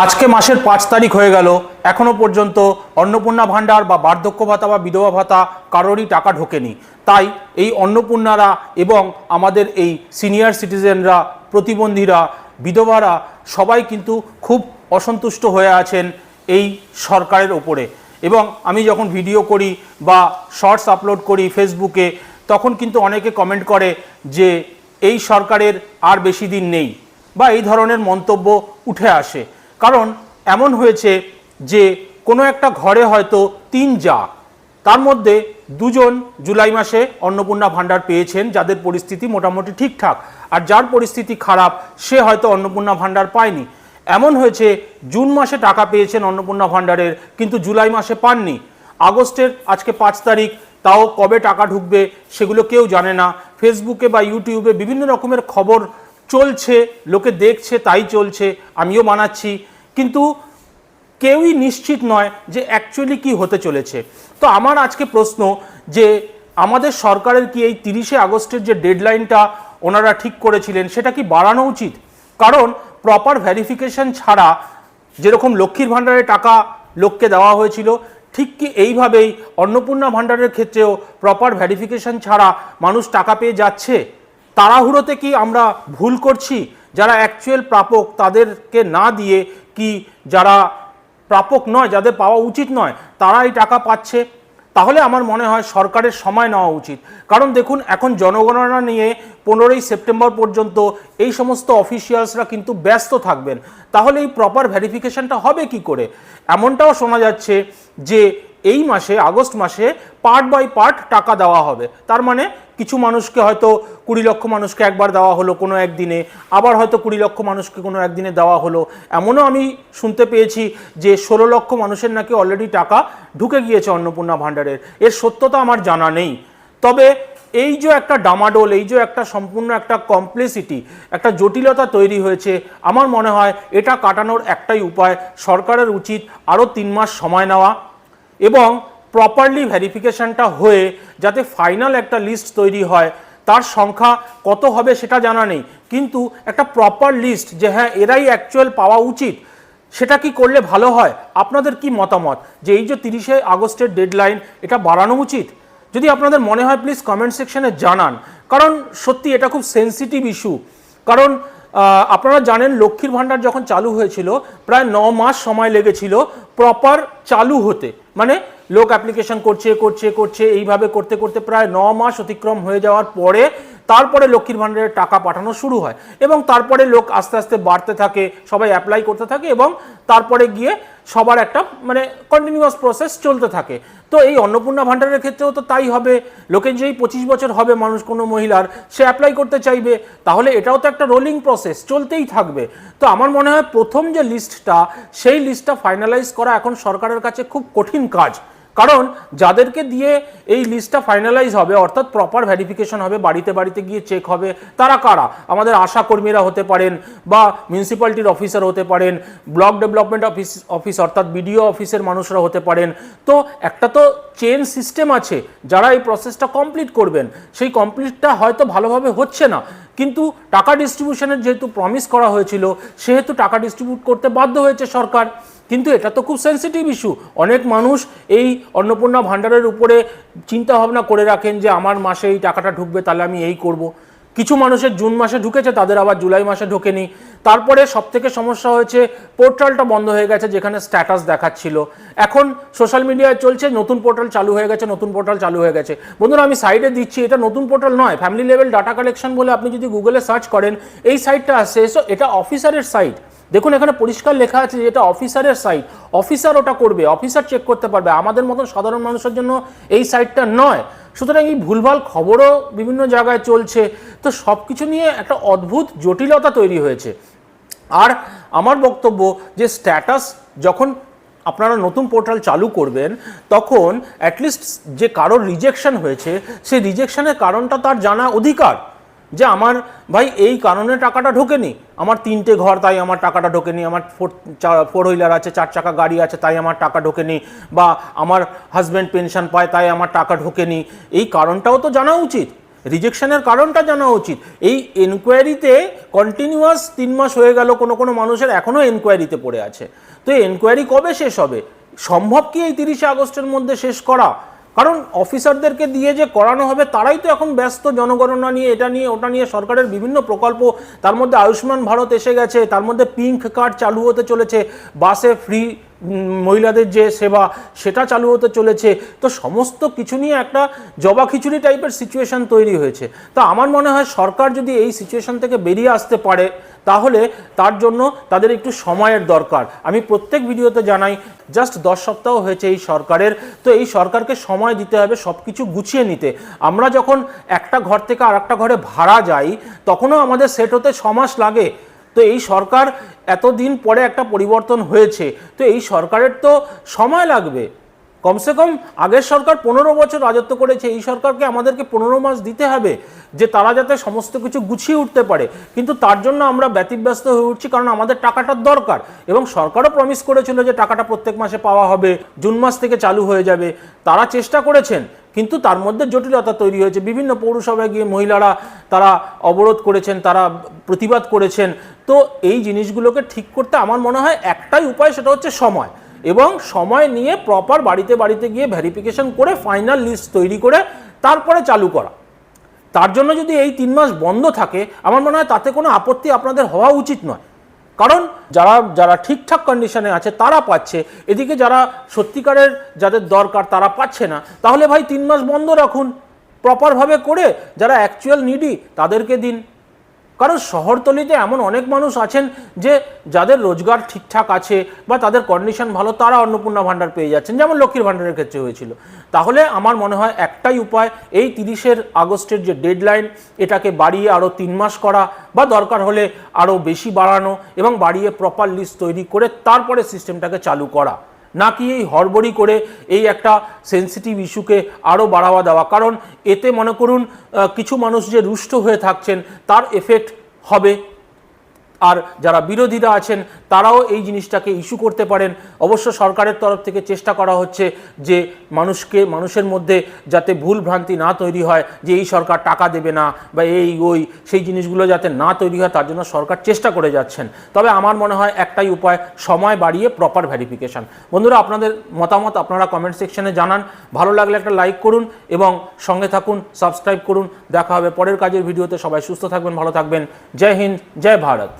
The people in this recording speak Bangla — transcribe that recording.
আজকে মাসের ৫ তারিখ হয়ে গেল, এখনো পর্যন্ত অন্নপূর্ণা ভাণ্ডার বা বার্ধক্য ভাতা বা বিধবা ভাতা কারোরই টাকা ঢোকেনি। তাই এই অন্নপূর্ণারা এবং আমাদের এই সিনিয়র সিটিজেনরা, প্রতিবন্ধীরা, বিধবারা সবাই কিন্তু খুব অসন্তুষ্ট হয়ে আছেন এই সরকারের ওপরে। এবং আমি যখন ভিডিও করি বা শর্টস আপলোড করি ফেসবুকে, তখন কিন্তু অনেকে কমেন্ট করে যে এই সরকারের আর বেশি দিন নেই, বা এই ধরনের মন্তব্য উঠে আসে। কারণ এমন হয়েছে যে কোনো একটা ঘরে হয়তো ৩ জা, তার মধ্যে ২ জন জুলাই মাসে অন্নপূর্ণা ভাণ্ডার পেয়েছেন, যাদের পরিস্থিতি মোটামুটি ঠিকঠাক, আর যার পরিস্থিতি খারাপ সে হয়তো অন্নপূর্ণা ভাণ্ডার পায়নি। এমন হয়েছে জুন মাসে টাকা পেয়েছেন অন্নপূর্ণা ভাণ্ডারের, কিন্তু জুলাই মাসে পাননি। আগস্টের আজকে ৫ তারিখ, তাও কবে টাকা ঢুকবে সেগুলো কেউ জানে না। ফেসবুকে বা ইউটিউবে বিভিন্ন রকমের খবর চলছে, লোকে দেখছে, তাই চলছে, আমিও বানাচ্ছি, কিন্তু কেউই নিশ্চিত নয় যে অ্যাকচুয়ালি কি হতে চলেছে। তো আমার আজকে প্রশ্ন যে আমাদের সরকারের কি এই ৩০শে আগস্টের যে ডেডলাইনটা ওনারা ঠিক করেছিলেন সেটা কি বাড়ানো উচিত? কারণ প্রপার ভেরিফিকেশন ছাড়া যেরকম লক্ষ্মীর ভাণ্ডারের টাকা লোককে দেওয়া হয়েছিল, ঠিক কি এইভাবেই অন্নপূর্ণা ভাণ্ডারের ক্ষেত্রেও প্রপার ভেরিফিকেশন ছাড়া মানুষ টাকা পেয়ে যাচ্ছে? তাড়াহুড়োতে কি আমরা ভুল করছি? যারা অ্যাকচুয়াল প্রাপক তাদেরকে না দিয়ে কি যারা প্রাপক নয়, যাদের পাওয়া উচিত নয়, তারা এই টাকা পাচ্ছে? তাহলে আমার মনে হয় সরকারের সময় নেওয়া উচিত। কারণ দেখুন, এখন জনগণনা নিয়ে 15ই সেপ্টেম্বর পর্যন্ত এই সমস্ত অফিসিয়ালসরা কিন্তু ব্যস্ত থাকবেন। তাহলে এই প্রপার ভেরিফিকেশনটা হবে কি করে? এমনটাও শোনা যাচ্ছে যে এই মাসে, আগস্ট মাসে পার্ট বাই পার্ট টাকা দেওয়া হবে। তার মানে কিছু মানুষকে হয়তো 20 লক্ষ মানুষকে একবার দেওয়া হলো কোনো একদিনে, আবার হয়তো 20 লক্ষ মানুষকে কোনো একদিনে দেওয়া হলো। এমনও আমি শুনতে পেয়েছি যে 16 লক্ষ মানুষের নাকি অলরেডি টাকা ঢুকে গিয়েছে অন্নপূর্ণা ভাণ্ডারের। এর সত্যতা আমার জানা নেই। তবে এই যে একটা ডামাডোল, এই যে একটা সম্পূর্ণ একটা কমপ্লেক্সিটি, একটা জটিলতা তৈরি হয়েছে, আমার মনে হয় এটা কাটানোর একটাই উপায়, সরকারের উচিত আরও 3 মাস সময় নেওয়া এবং প্রপারলি ভেরিফিকেশনটা হয়ে যাতে ফাইনাল একটা লিস্ট তৈরি হয়। তার সংখ্যা কত হবে সেটা জানা নেই, কিন্তু একটা প্রপার লিস্ট যে হ্যাঁ এরাই অ্যাকচুয়াল পাওয়া উচিত, সেটা কি করলে ভালো হয়? আপনাদের কি মতামত যে এই যে 30শে আগস্টের ডেডলাইন, এটা বাড়ানো উচিত? যদি আপনাদের মনে হয় প্লিজ কমেন্ট সেকশনে জানান। কারণ সত্যি এটা খুব সেন্সিটিভ ইস্যু। কারণ আপনারা জানেন লক্ষ্মীর ভাণ্ডার যখন চালু হয়েছিল প্রায় 9 মাস সময় লেগেছিল প্রপার চালু হতে। মানে লোক অ্যাপ্লিকেশন করছে করছে করছে এইভাবে করতে করতে প্রায় 9 মাস অতিক্রম হয়ে যাওয়ার পরে তারপরে লক্ষ্মীর ভাণ্ডারের টাকা পাঠানো শুরু হয়, এবং তারপরে লোক আস্তে আস্তে বাড়তে থাকে, সবাই অ্যাপ্লাই করতে থাকে, এবং তারপরে গিয়ে সবার একটা মানে কন্টিনিউয়াস প্রসেস চলতে থাকে। তো এই অন্নপূর্ণা ভাণ্ডারের ক্ষেত্রেও তো তাই হবে। লোকের যেই 25 বছর হবে মানুষ, কোনো মহিলার, সে অ্যাপ্লাই করতে চাইবে, তাহলে এটাও তো একটা রোলিং প্রসেস, চলতেই থাকবে। তো আমার মনে হয় প্রথম যে লিস্টটা, সেই লিস্টটা ফাইনালাইজ করা এখন সরকারের কাছে খুব কঠিন কাজ। কারণ যাদেরকে দিয়ে এই লিস্টটা ফাইনালাইজ হবে, অর্থাৎ প্রপার ভেরিফিকেশন হবে, বাড়িতে বাড়িতে গিয়ে চেক হবে, তারা কারা? আমাদের আশা কর্মীরা হতে পারেন, বা মিউনিসিপ্যালিটির অফিসার হতে পারেন, ব্লক ডেভেলপমেন্ট অফিস অর্থাৎ বিডিও অফিসের মানুষরা হতে পারেন। তো একটা তো চেন সিস্টেম আছে যারা এই প্রসেসটা কমপ্লিট করবেন। সেই কমপ্লিটটা হয়তো ভালোভাবে হচ্ছে না, কিন্তু টাকা ডিস্ট্রিবিউশনের যেহেতু প্রমিস করা হয়েছিল, সেহেতু টাকা ডিস্ট্রিবিউট করতে বাধ্য হয়েছে সরকার। কিন্তু এটা তো খুব সেন্সিটিভ ইস্যু। অনেক মানুষ এই অন্নপূর্ণা ভাণ্ডারের উপরে চিন্তা ভাবনা করে রাখেন যে আমার মাসে এই টাকাটা ঢুকবে, তাহলে আমি এই করব। কিছু মানুষের জুন মাসে ঢুকেছে, তাদের আবার জুলাই মাসে ঢোকেনি। তারপরে সবথেকে সমস্যা হয়েছে পোর্টালটা বন্ধ হয়ে গেছে, যেখানে স্ট্যাটাস দেখাচ্ছিল। এখন সোশ্যাল মিডিয়ায় চলছে নতুন পোর্টাল চালু হয়ে গেছে, নতুন পোর্টাল চালু হয়ে গেছে। বন্ধুরা, আমি সাইডে দিচ্ছি, এটা নতুন পোর্টাল নয়, ফ্যামিলি লেভেল ডাটা কালেকশন বলে আপনি যদি গুগলে সার্চ করেন এই সাইটটা আসছে। এটা অফিসারের সাইট। দেখুন এখানে পরিষ্কার লেখা আছে যে এটা অফিসারের সাইট, অফিসার ওটা করবে, অফিসার চেক করতে পারবে, আমাদের মতন সাধারণ মানুষের জন্য এই সাইটটা নয়। সুতরাং এই ভুলভাল খবরও বিভিন্ন জায়গায় চলছে। তো সব কিছু নিয়ে একটা অদ্ভুত জটিলতা তৈরি হয়েছে। আর আমার বক্তব্য যে স্ট্যাটাস যখন আপনারা নতুন পোর্টাল চালু করবেন, তখন অ্যাটলিস্ট যে কারোর রিজেকশন হয়েছে, সেই রিজেকশনের কারণটা তার জানা অধিকার, যে আমার ভাই এই কারণে টাকাটা ঢোকেনি, আমার 3টে ঘর তাই আমার টাকাটা ঢোকেনি, আমার 4 হুইলার আছে, 4 চাকা গাড়ি আছে তাই আমার টাকা ঢোকেনি, বা আমার হাজব্যান্ড পেনশন পায় তাই আমার টাকা ঢোকেনি, এই কারণটাও তো জানা উচিত। রিজেকশনের কারণটা জানা উচিত। এই এনকোয়ারিতে কন্টিনিউয়াস 3 মাস হয়ে গেল, কোনো কোনো মানুষের এখনও এনকোয়ারিতে পড়ে আছে। তো এনকোয়ারি কবে শেষ হবে? সম্ভব কি এই 30শে আগস্টের মধ্যে শেষ করা? কারণ অফিসারদেরকে দিয়ে যে করানো হবে তারাই তো এখন ব্যস্ত জনগণনা নিয়ে, এটা নিয়ে ওটা নিয়ে, সরকারের বিভিন্ন প্রকল্প, তার মধ্যে আয়ুষ্মান ভারত এসে গেছে, তার মধ্যে পিঙ্ক কার্ড চালু হতে চলেছে, বাসে ফ্রি মহিলাদের যে সেবা সেটা চালু হতে চলেছে। তো সমস্ত কিছু নিয়ে একটা জবা খিচুড়ি টাইপের সিচুয়েশন তৈরি হয়েছে। তো আমার মনে হয় সরকার যদি এই সিচুয়েশন থেকে বেরিয়ে আসতে পারে তাহলে তার জন্য তাদের একটু সময়ের দরকার। আমি প্রত্যেক ভিডিওতে জানাই জাস্ট 10 সপ্তাহ হয়েছে এই সরকারের, তো এই সরকারকে সময় দিতে হবে সব কিছু গুছিয়ে নিতে। আমরা যখন একটা ঘর থেকে আর একটা ঘরে ভাড়া যাই তখনও আমাদের সেট হতে 6 মাস লাগে। তো এই সরকার এতদিন পরে একটা পরিবর্তন হয়েছে, তো এই সরকারের তো সময় লাগবে। কমসে কম আগের সরকার 15 বছর রাজত্ব করেছে, এই সরকারকে আমাদেরকে 15 মাস দিতে হবে যে তারা যাতে সমস্ত কিছু গুছিয়ে উঠতে পারে। কিন্তু তার জন্য আমরা ব্যতিব্যস্ত হয়ে উঠছি, কারণ আমাদের টাকাটার দরকার এবং সরকারও প্রমিস করেছিল যে টাকাটা প্রত্যেক মাসে পাওয়া হবে, জুন মাস থেকে চালু হয়ে যাবে। তারা চেষ্টা করেছেন, কিন্তু তার মধ্যে জটিলতা তৈরি হয়েছে। বিভিন্ন পৌরসভায় গিয়ে মহিলারা তারা অবরোধ করেছেন, তারা প্রতিবাদ করেছেন। তো এই জিনিসগুলোকে ঠিক করতে আমার মনে হয় একটাই উপায়, সেটা হচ্ছে সময়, এবং সময় নিয়ে প্রপার বাড়িতে বাড়িতে গিয়ে ভেরিফিকেশন করে ফাইনাল লিস্ট তৈরি করে তারপরে চালু করা। তার জন্য যদি এই 3 মাস বন্ধ থাকে আমার মনে হয় তাতে কোনো আপত্তি আপনাদের হওয়া উচিত নয়। কারণ যারা যারা ঠিকঠাক কন্ডিশনে আছে তারা পাচ্ছে, এদিকে যারা সত্যিকারের যাদের দরকার তারা পাচ্ছে না। তাহলে ভাই 3 মাস বন্ধ রাখুন, প্রপারভাবে করে যারা অ্যাকচুয়াল নিডি তাদেরকে দিন। কারণ শহরতলিতে এমন অনেক মানুষ আছেন যে যাদের রোজগার ঠিকঠাক আছে বা তাদের কন্ডিশন ভালো, তারা অন্নপূর্ণা ভাণ্ডার পেয়ে যাচ্ছেন, যেমন লক্ষ্মীর ভাণ্ডারের ক্ষেত্রে হয়েছিল। তাহলে আমার মনে হয় একটাই উপায়, এই 30শে আগস্টের যে ডেডলাইন এটাকে বাড়িয়ে আরও 3 মাস করা, বা দরকার হলে আরও বেশি বাড়ানো, এবং বাড়িয়ে প্রপার লিস্ট তৈরি করে তারপরে সিস্টেমটাকে চালু করা, নাকি এই হড়বড়ি করে এই একটা সেন্সিটিভ ইস্যুকে আরও বাড়াওয়া দেওয়া। কারণ এতে মনে করুন কিছু মানুষ যে রুষ্ট হয়ে থাকছেন তার এফেক্ট হবে, আর যারা বিরোধীরা আছেন তারাও এই জিনিসটাকে ইস্যু করতে পারেন। অবশ্য সরকারের তরফ থেকে চেষ্টা করা হচ্ছে যে মানুষের মধ্যে যাতে ভুল ভ্রান্তি না তৈরি হয় যে এই সরকার টাকা দেবে না বা এই ওই, সেই জিনিসগুলো যাতে না তৈরি হয় তার জন্য সরকার চেষ্টা করে যাচ্ছেন। তবে আমার মনে হয় একটাই উপায়, সময় বাড়িয়ে প্রপার ভেরিফিকেশান। বন্ধুরা, আপনাদের মতামত আপনারা কমেন্ট সেকশনে জানান। ভালো লাগলে একটা লাইক করুন এবং সঙ্গে থাকুন, সাবস্ক্রাইব করুন। দেখা হবে পরের কাজের ভিডিওতে। সবাই সুস্থ থাকবেন, ভালো থাকবেন। জয় হিন্দ, জয় ভারত।